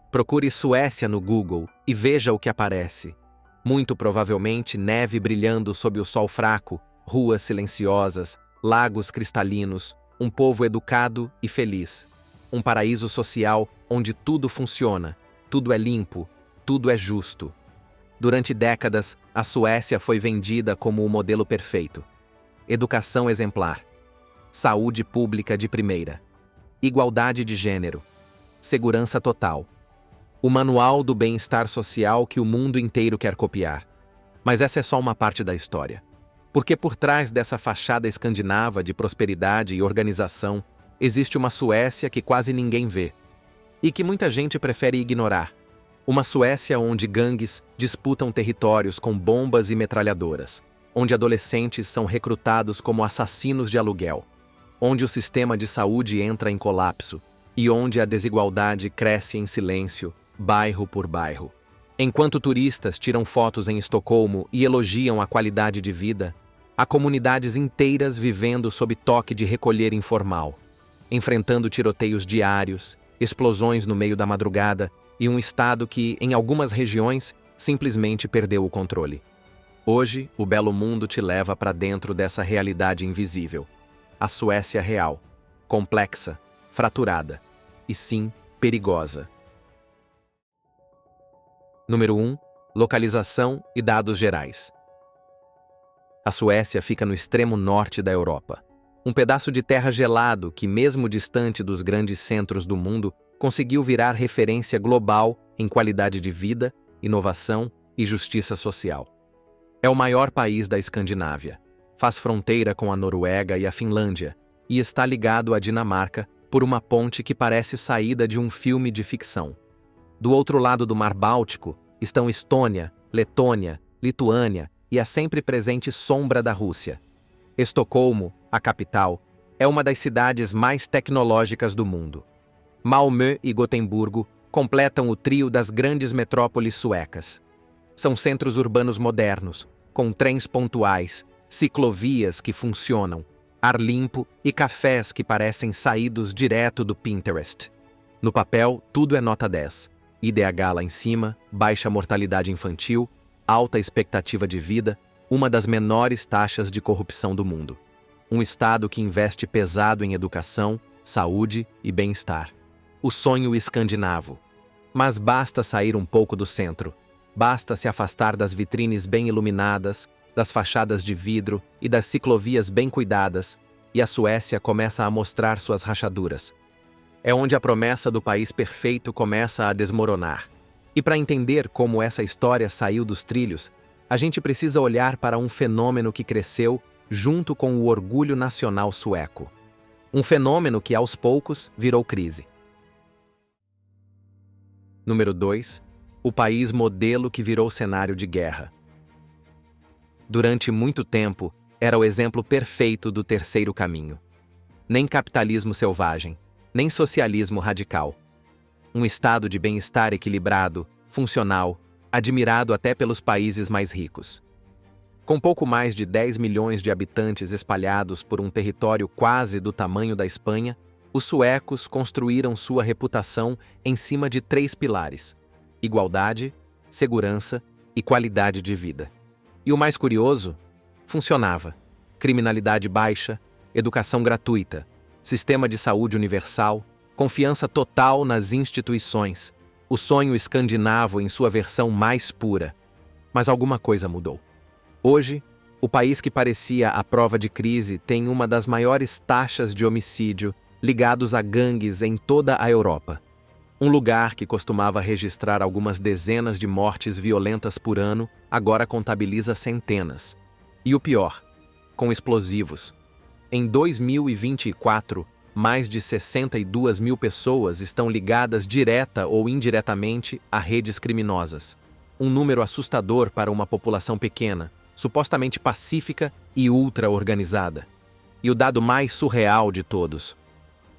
Procure Suécia no Google e veja o que aparece. Muito provavelmente neve brilhando sob o sol fraco, ruas silenciosas, lagos cristalinos, um povo educado e feliz. Um paraíso social onde tudo funciona, tudo é limpo, tudo é justo. Durante décadas, a Suécia foi vendida como o modelo perfeito. Educação exemplar, saúde pública de primeira, igualdade de gênero, segurança total. O manual do bem-estar social que o mundo inteiro quer copiar. Mas essa é só uma parte da história. Porque por trás dessa fachada escandinava de prosperidade e organização, existe uma Suécia que quase ninguém vê. E que muita gente prefere ignorar. Uma Suécia onde gangues disputam territórios com bombas e metralhadoras. Onde adolescentes são recrutados como assassinos de aluguel. Onde o sistema de saúde entra em colapso. E onde a desigualdade cresce em silêncio, bairro por bairro. Enquanto turistas tiram fotos em Estocolmo e elogiam a qualidade de vida, há comunidades inteiras vivendo sob toque de recolher informal, enfrentando tiroteios diários, explosões no meio da madrugada e um estado que, em algumas regiões, simplesmente perdeu o controle. Hoje, o belo mundo te leva para dentro dessa realidade invisível. A Suécia real, complexa, fraturada e, sim, perigosa. Número 1. Localização e dados gerais. A Suécia fica no extremo norte da Europa. Um pedaço de terra gelado que, mesmo distante dos grandes centros do mundo, conseguiu virar referência global em qualidade de vida, inovação e justiça social. É o maior país da Escandinávia. Faz fronteira com a Noruega e a Finlândia e está ligado à Dinamarca por uma ponte que parece saída de um filme de ficção. Do outro lado do Mar Báltico estão Estônia, Letônia, Lituânia e a sempre presente sombra da Rússia. Estocolmo, a capital, é uma das cidades mais tecnológicas do mundo. Malmö e Gotemburgo completam o trio das grandes metrópoles suecas. São centros urbanos modernos, com trens pontuais, ciclovias que funcionam, ar limpo e cafés que parecem saídos direto do Pinterest. No papel, tudo é nota 10. IDH lá em cima, baixa mortalidade infantil, alta expectativa de vida, uma das menores taxas de corrupção do mundo. Um estado que investe pesado em educação, saúde e bem-estar. O sonho escandinavo. Mas basta sair um pouco do centro. Basta se afastar das vitrines bem iluminadas, das fachadas de vidro e das ciclovias bem cuidadas, e a Suécia começa a mostrar suas rachaduras. É onde a promessa do país perfeito começa a desmoronar. E para entender como essa história saiu dos trilhos, a gente precisa olhar para um fenômeno que cresceu junto com o orgulho nacional sueco. Um fenômeno que, aos poucos, virou crise. Número 2. O país modelo que virou cenário de guerra. Durante muito tempo, era o exemplo perfeito do terceiro caminho. Nem capitalismo selvagem, nem socialismo radical. Um estado de bem-estar equilibrado, funcional, admirado até pelos países mais ricos. Com pouco mais de 10 milhões de habitantes espalhados por um território quase do tamanho da Espanha, os suecos construíram sua reputação em cima de 3 pilares: igualdade, segurança e qualidade de vida. E o mais curioso, funcionava. Criminalidade baixa, educação gratuita, sistema de saúde universal, confiança total nas instituições, o sonho escandinavo em sua versão mais pura. Mas alguma coisa mudou. Hoje, o país que parecia à prova de crise tem uma das maiores taxas de homicídio ligados a gangues em toda a Europa. Um lugar que costumava registrar algumas dezenas de mortes violentas por ano, agora contabiliza centenas. E o pior, com explosivos. Em 2024, mais de 62 mil pessoas estão ligadas direta ou indiretamente a redes criminosas. Um número assustador para uma população pequena, supostamente pacífica e ultra-organizada. E o dado mais surreal de todos: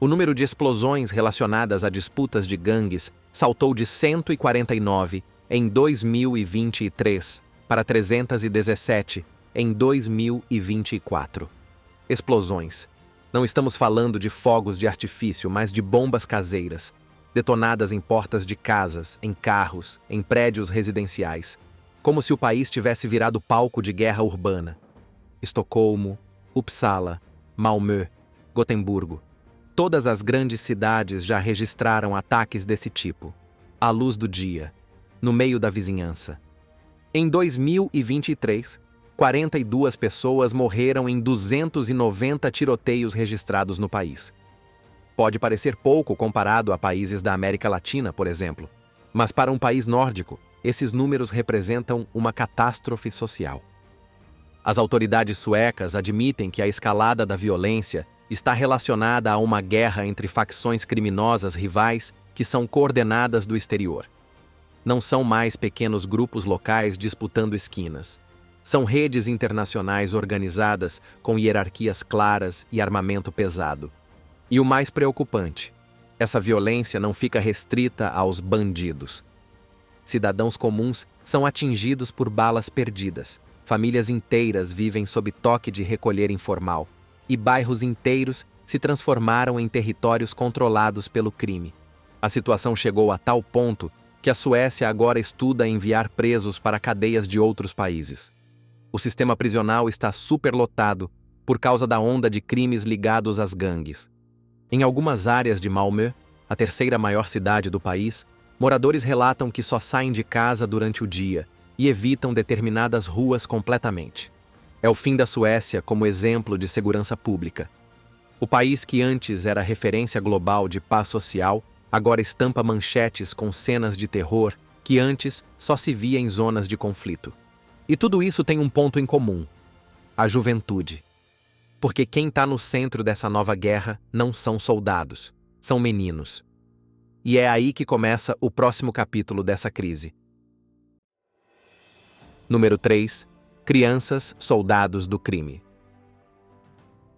o número de explosões relacionadas a disputas de gangues saltou de 149 em 2023 para 317 em 2024. Explosões. Não estamos falando de fogos de artifício, mas de bombas caseiras. detonadas em portas de casas, em carros, em prédios residenciais, como se o país tivesse virado palco de guerra urbana. Estocolmo, Uppsala, Malmö, Gotemburgo. Todas as grandes cidades já registraram ataques desse tipo, à luz do dia, no meio da vizinhança. Em 2023, 42 pessoas morreram em 290 tiroteios registrados no país. Pode parecer pouco comparado a países da América Latina, por exemplo, mas para um país nórdico, esses números representam uma catástrofe social. As autoridades suecas admitem que a escalada da violência está relacionada a uma guerra entre facções criminosas rivais que são coordenadas do exterior. Não são mais pequenos grupos locais disputando esquinas. São redes internacionais organizadas com hierarquias claras e armamento pesado. E o mais preocupante, essa violência não fica restrita aos bandidos. Cidadãos comuns são atingidos por balas perdidas. Famílias inteiras vivem sob toque de recolher informal. E bairros inteiros se transformaram em territórios controlados pelo crime. A situação chegou a tal ponto que a Suécia agora estuda enviar presos para cadeias de outros países. O sistema prisional está superlotado por causa da onda de crimes ligados às gangues. Em algumas áreas de Malmö, a terceira maior cidade do país, moradores relatam que só saem de casa durante o dia e evitam determinadas ruas completamente. É o fim da Suécia como exemplo de segurança pública. O país que antes era referência global de paz social, agora estampa manchetes com cenas de terror que antes só se via em zonas de conflito. E tudo isso tem um ponto em comum: a juventude. Porque quem está no centro dessa nova guerra não são soldados, são meninos. E é aí que começa o próximo capítulo dessa crise. Número 3. Crianças soldados do crime.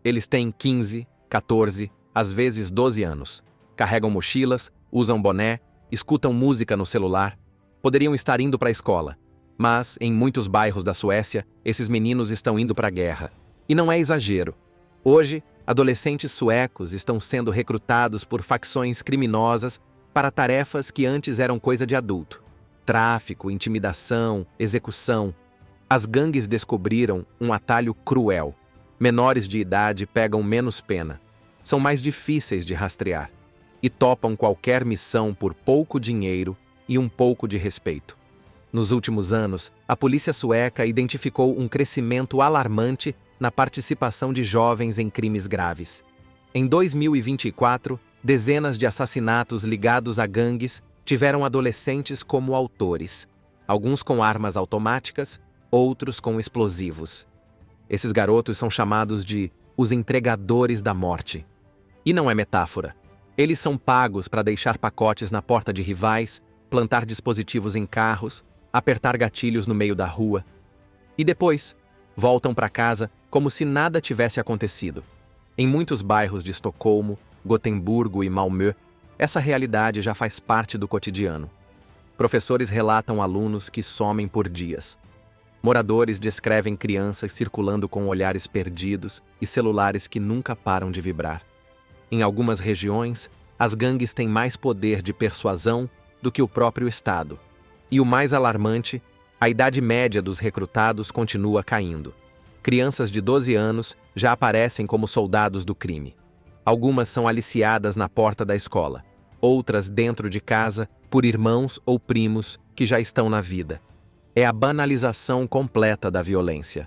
Eles têm 15, 14, às vezes 12 anos. Carregam mochilas, usam boné, escutam música no celular. Poderiam estar indo para a escola. Mas, em muitos bairros da Suécia, esses meninos estão indo para a guerra. E não é exagero. Hoje, adolescentes suecos estão sendo recrutados por facções criminosas para tarefas que antes eram coisa de adulto. Tráfico, intimidação, execução. As gangues descobriram um atalho cruel. Menores de idade pegam menos pena. São mais difíceis de rastrear. E topam qualquer missão por pouco dinheiro e um pouco de respeito. Nos últimos anos, a polícia sueca identificou um crescimento alarmante na participação de jovens em crimes graves. Em 2024, dezenas de assassinatos ligados a gangues tiveram adolescentes como autores, alguns com armas automáticas, outros com explosivos. Esses garotos são chamados de os entregadores da morte. E não é metáfora. Eles são pagos para deixar pacotes na porta de rivais, plantar dispositivos em carros, apertar gatilhos no meio da rua. E depois, voltam para casa como se nada tivesse acontecido. Em muitos bairros de Estocolmo, Gotemburgo e Malmö, essa realidade já faz parte do cotidiano. Professores relatam alunos que somem por dias. Moradores descrevem crianças circulando com olhares perdidos e celulares que nunca param de vibrar. Em algumas regiões, as gangues têm mais poder de persuasão do que o próprio Estado. E o mais alarmante, a idade média dos recrutados continua caindo. Crianças de 12 anos já aparecem como soldados do crime. Algumas são aliciadas na porta da escola, outras dentro de casa por irmãos ou primos que já estão na vida. É a banalização completa da violência.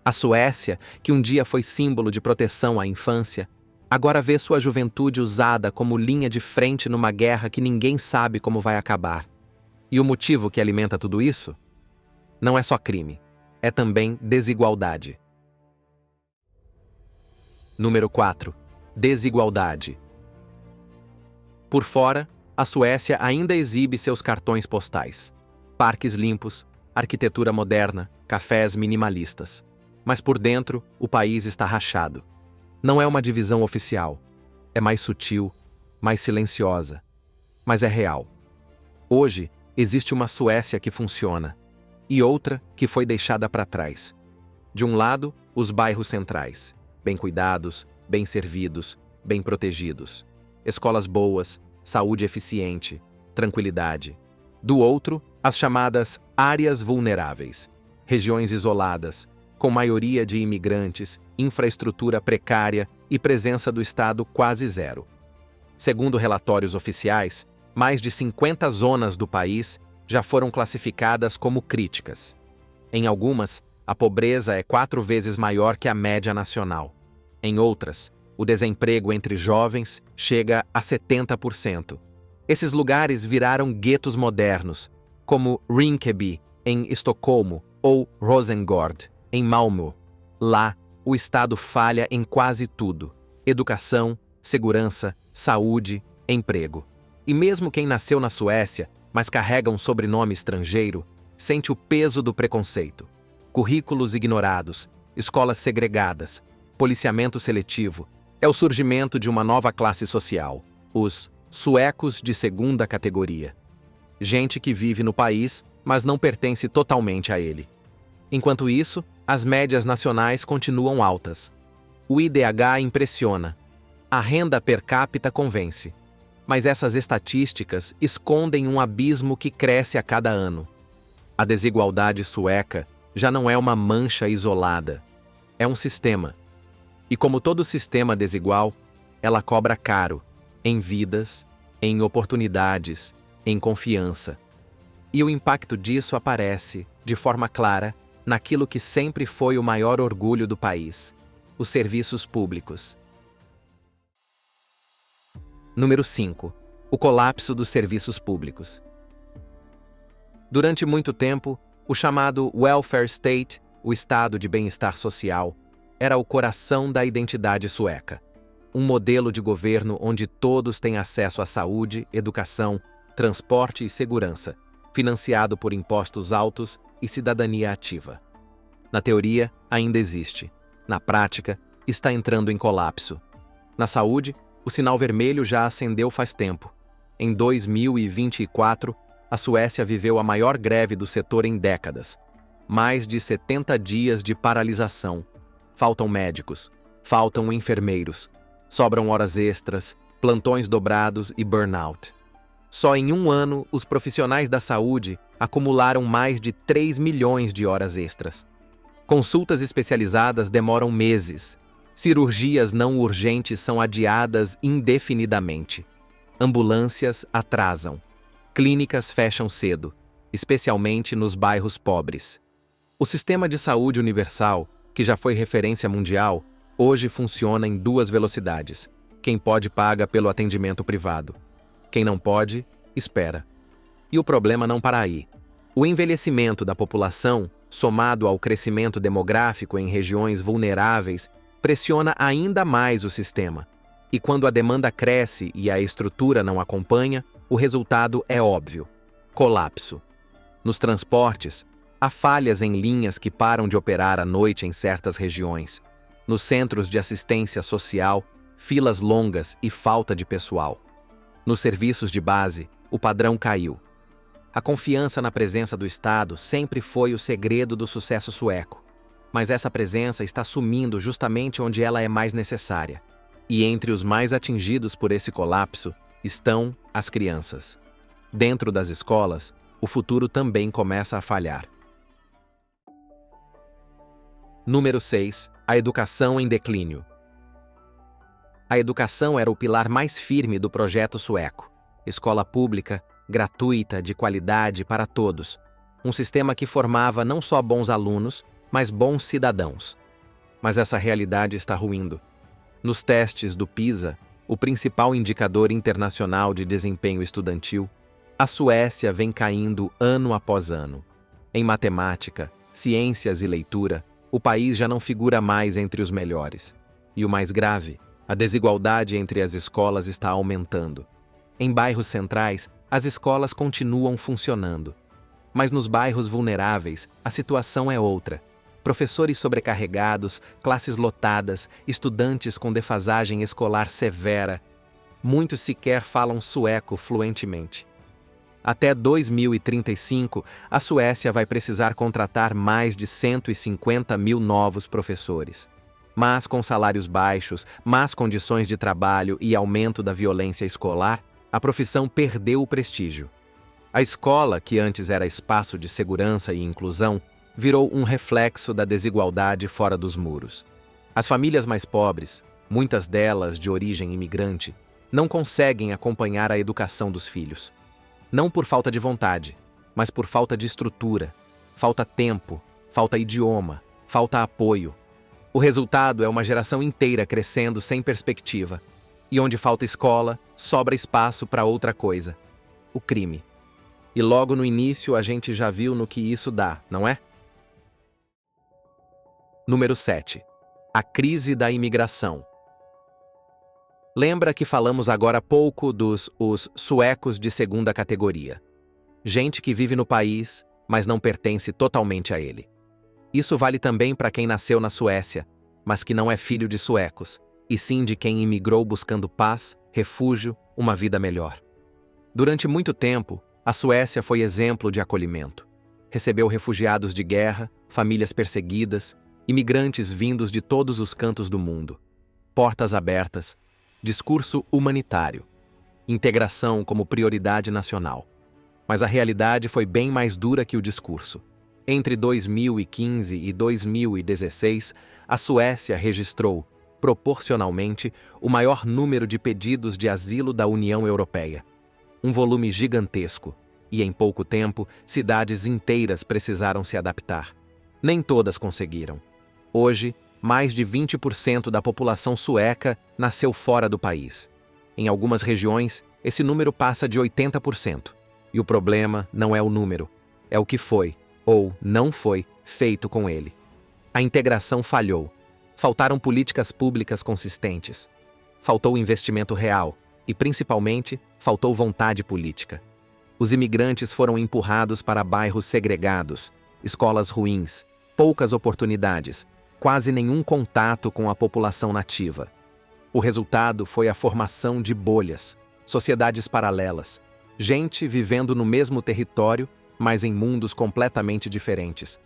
A Suécia, que um dia foi símbolo de proteção à infância, agora vê sua juventude usada como linha de frente numa guerra que ninguém sabe como vai acabar. E o motivo que alimenta tudo isso? Não é só crime, é também desigualdade. Número 4. Desigualdade. Por fora, a Suécia ainda exibe seus cartões postais. Parques limpos, arquitetura moderna, cafés minimalistas. Mas por dentro, o país está rachado. Não é uma divisão oficial. É mais sutil, mais silenciosa. Mas é real. Hoje, existe uma Suécia que funciona e outra que foi deixada para trás. De um lado, os bairros centrais, bem cuidados, bem servidos, bem protegidos. Escolas boas, saúde eficiente, tranquilidade. Do outro, as chamadas áreas vulneráveis, regiões isoladas, com maioria de imigrantes, infraestrutura precária e presença do Estado quase zero. Segundo relatórios oficiais, mais de 50 zonas do país já foram classificadas como críticas. Em algumas, a pobreza é 4 vezes maior que a média nacional. Em outras, o desemprego entre jovens chega a 70%. Esses lugares viraram guetos modernos, como Rinkeby, em Estocolmo, ou Rosengård, em Malmö. Lá, o Estado falha em quase tudo: educação, segurança, saúde, emprego. E mesmo quem nasceu na Suécia, mas carrega um sobrenome estrangeiro, sente o peso do preconceito. Currículos ignorados, escolas segregadas, policiamento seletivo. É o surgimento de uma nova classe social, os suecos de segunda categoria. Gente que vive no país, mas não pertence totalmente a ele. Enquanto isso, as médias nacionais continuam altas. O IDH impressiona. A renda per capita convence. Mas essas estatísticas escondem um abismo que cresce a cada ano. A desigualdade sueca já não é uma mancha isolada. É um sistema. E como todo sistema desigual, ela cobra caro, em vidas, em oportunidades, em confiança. E o impacto disso aparece, de forma clara, naquilo que sempre foi o maior orgulho do país: os serviços públicos. Número 5. O colapso dos serviços públicos. Durante muito tempo, o chamado welfare state, o estado de bem-estar social, era o coração da identidade sueca. Um modelo de governo onde todos têm acesso à saúde, educação, transporte e segurança, financiado por impostos altos e cidadania ativa. Na teoria, ainda existe. Na prática, está entrando em colapso. Na saúde, o sinal vermelho já acendeu faz tempo. Em 2024, a Suécia viveu a maior greve do setor em décadas. Mais de 70 dias de paralisação. Faltam médicos, faltam enfermeiros, sobram horas extras, plantões dobrados e burnout. Só em um ano, os profissionais da saúde acumularam mais de 3 milhões de horas extras. Consultas especializadas demoram meses. Cirurgias não urgentes são adiadas indefinidamente. Ambulâncias atrasam. Clínicas fecham cedo, especialmente nos bairros pobres. O sistema de saúde universal, que já foi referência mundial, hoje funciona em 2 velocidades. Quem pode paga pelo atendimento privado. Quem não pode, espera. E o problema não para aí. O envelhecimento da população, somado ao crescimento demográfico em regiões vulneráveis, pressiona ainda mais o sistema. E quando a demanda cresce e a estrutura não acompanha, o resultado é óbvio: colapso. Nos transportes, há falhas em linhas que param de operar à noite em certas regiões. Nos centros de assistência social, filas longas e falta de pessoal. Nos serviços de base, o padrão caiu. A confiança na presença do Estado sempre foi o segredo do sucesso sueco. Mas essa presença está sumindo justamente onde ela é mais necessária. E entre os mais atingidos por esse colapso estão as crianças. Dentro das escolas, o futuro também começa a falhar. Número 6. A educação em declínio. A educação era o pilar mais firme do projeto sueco. Escola pública, gratuita, de qualidade para todos. Um sistema que formava não só bons alunos, mas bons cidadãos. Mas essa realidade está ruindo. Nos testes do PISA, o principal indicador internacional de desempenho estudantil, a Suécia vem caindo ano após ano. Em matemática, ciências e leitura, o país já não figura mais entre os melhores. E o mais grave, a desigualdade entre as escolas está aumentando. Em bairros centrais, as escolas continuam funcionando. Mas nos bairros vulneráveis, a situação é outra. Professores sobrecarregados, classes lotadas, estudantes com defasagem escolar severa. Muitos sequer falam sueco fluentemente. Até 2035, a Suécia vai precisar contratar mais de 150 mil novos professores. Mas com salários baixos, más condições de trabalho e aumento da violência escolar, A profissão perdeu o prestígio. A escola, que antes era espaço de segurança e inclusão, virou um reflexo da desigualdade fora dos muros. As famílias mais pobres, muitas delas de origem imigrante, não conseguem acompanhar a educação dos filhos. Não por falta de vontade, mas por falta de estrutura, falta tempo, falta idioma, falta apoio. O resultado é uma geração inteira crescendo sem perspectiva. E onde falta escola, sobra espaço para outra coisa: o crime. E logo no início a gente já viu no que isso dá, não é? Número 7. A crise da imigração. Lembra que falamos agora há pouco dos suecos de segunda categoria? Gente que vive no país, mas não pertence totalmente a ele. Isso vale também para quem nasceu na Suécia, mas que não é filho de suecos, e sim de quem imigrou buscando paz, refúgio, uma vida melhor. Durante muito tempo, a Suécia foi exemplo de acolhimento. Recebeu refugiados de guerra, famílias perseguidas, imigrantes vindos de todos os cantos do mundo. Portas abertas, discurso humanitário, integração como prioridade nacional. Mas a realidade foi bem mais dura que o discurso. Entre 2015 e 2016, a Suécia registrou, proporcionalmente, o maior número de pedidos de asilo da União Europeia. Um volume gigantesco, e em pouco tempo, cidades inteiras precisaram se adaptar. Nem todas conseguiram. Hoje, mais de 20% da população sueca nasceu fora do país. Em algumas regiões, esse número passa de 80%. E o problema não é o número, é o que foi, ou não foi, feito com ele. A integração falhou. Faltaram políticas públicas consistentes. Faltou investimento real e, principalmente, faltou vontade política. Os imigrantes foram empurrados para bairros segregados, escolas ruins, poucas oportunidades, quase nenhum contato com a população nativa. O resultado foi a formação de bolhas, sociedades paralelas, gente vivendo no mesmo território, mas em mundos completamente diferentes.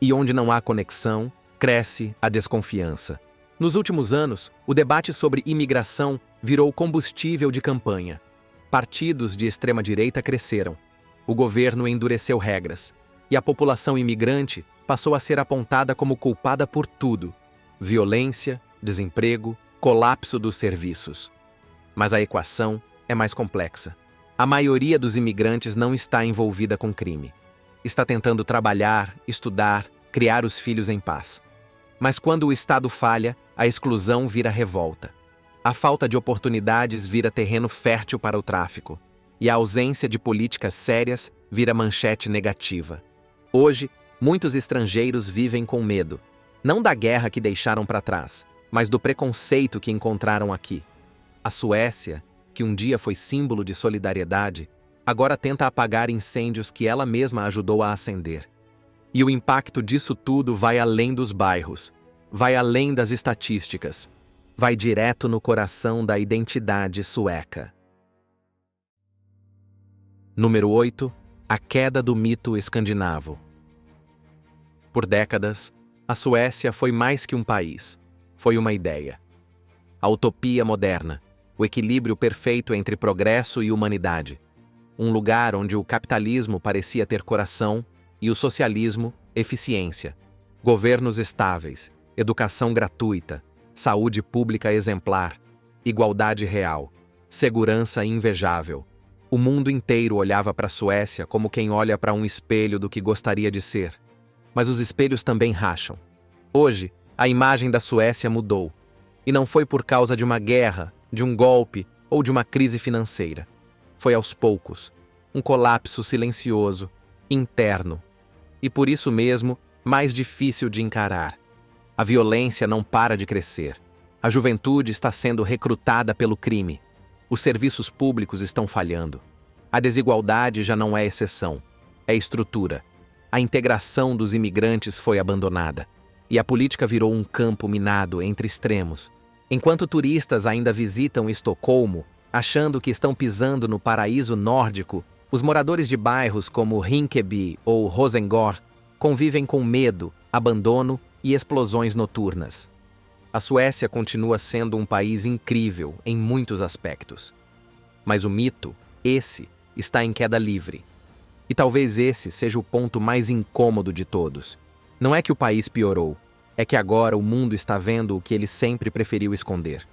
E onde não há conexão, cresce a desconfiança. Nos últimos anos, o debate sobre imigração virou combustível de campanha. Partidos de extrema-direita cresceram. O governo endureceu regras. E a população imigrante passou a ser apontada como culpada por tudo: violência, desemprego, colapso dos serviços. Mas a equação é mais complexa. A maioria dos imigrantes não está envolvida com crime. Está tentando trabalhar, estudar, criar os filhos em paz. Mas quando o Estado falha, a exclusão vira revolta. A falta de oportunidades vira terreno fértil para o tráfico. E a ausência de políticas sérias vira manchete negativa. Hoje, muitos estrangeiros vivem com medo. Não da guerra que deixaram para trás, mas do preconceito que encontraram aqui. A Suécia, que um dia foi símbolo de solidariedade, agora tenta apagar incêndios que ela mesma ajudou a acender. E o impacto disso tudo vai além dos bairros, vai além das estatísticas, vai direto no coração da identidade sueca. Número 8. A queda do mito escandinavo. Por décadas, a Suécia foi mais que um país, foi uma ideia. A utopia moderna, o equilíbrio perfeito entre progresso e humanidade. Um lugar onde o capitalismo parecia ter coração e o socialismo, eficiência. Governos estáveis, educação gratuita, saúde pública exemplar, igualdade real, segurança invejável. O mundo inteiro olhava para a Suécia como quem olha para um espelho do que gostaria de ser. Mas os espelhos também racham. Hoje, a imagem da Suécia mudou. E não foi por causa de uma guerra, de um golpe ou de uma crise financeira. Foi aos poucos, um colapso silencioso, interno. E por isso mesmo, mais difícil de encarar. A violência não para de crescer. A juventude está sendo recrutada pelo crime. Os serviços públicos estão falhando. A desigualdade já não é exceção, é estrutura. A integração dos imigrantes foi abandonada. E a política virou um campo minado entre extremos. Enquanto turistas ainda visitam Estocolmo, achando que estão pisando no paraíso nórdico, os moradores de bairros como Rinkeby ou Rosengård convivem com medo, abandono e explosões noturnas. A Suécia continua sendo um país incrível em muitos aspectos. Mas o mito, esse, está em queda livre. E talvez esse seja o ponto mais incômodo de todos. Não é que o país piorou, é que agora o mundo está vendo o que ele sempre preferiu esconder.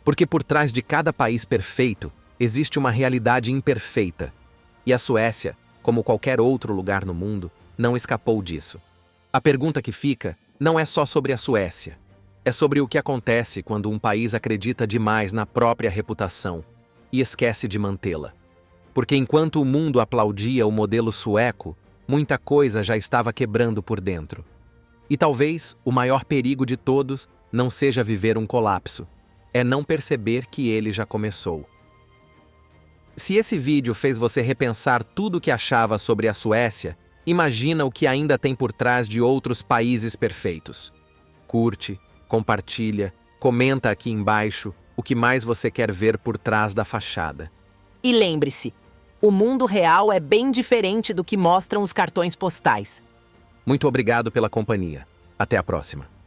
Porque por trás de cada país perfeito, existe uma realidade imperfeita. E a Suécia, como qualquer outro lugar no mundo, não escapou disso. A pergunta que fica não é só sobre a Suécia. É sobre o que acontece quando um país acredita demais na própria reputação e esquece de mantê-la. Porque enquanto o mundo aplaudia o modelo sueco, muita coisa já estava quebrando por dentro. E talvez o maior perigo de todos não seja viver um colapso, é não perceber que ele já começou. Se esse vídeo fez você repensar tudo o que achava sobre a Suécia, imagina o que ainda tem por trás de outros países perfeitos. Curte, compartilha, comenta aqui embaixo o que mais você quer ver por trás da fachada. E lembre-se, o mundo real é bem diferente do que mostram os cartões postais. Muito obrigado pela companhia. Até a próxima.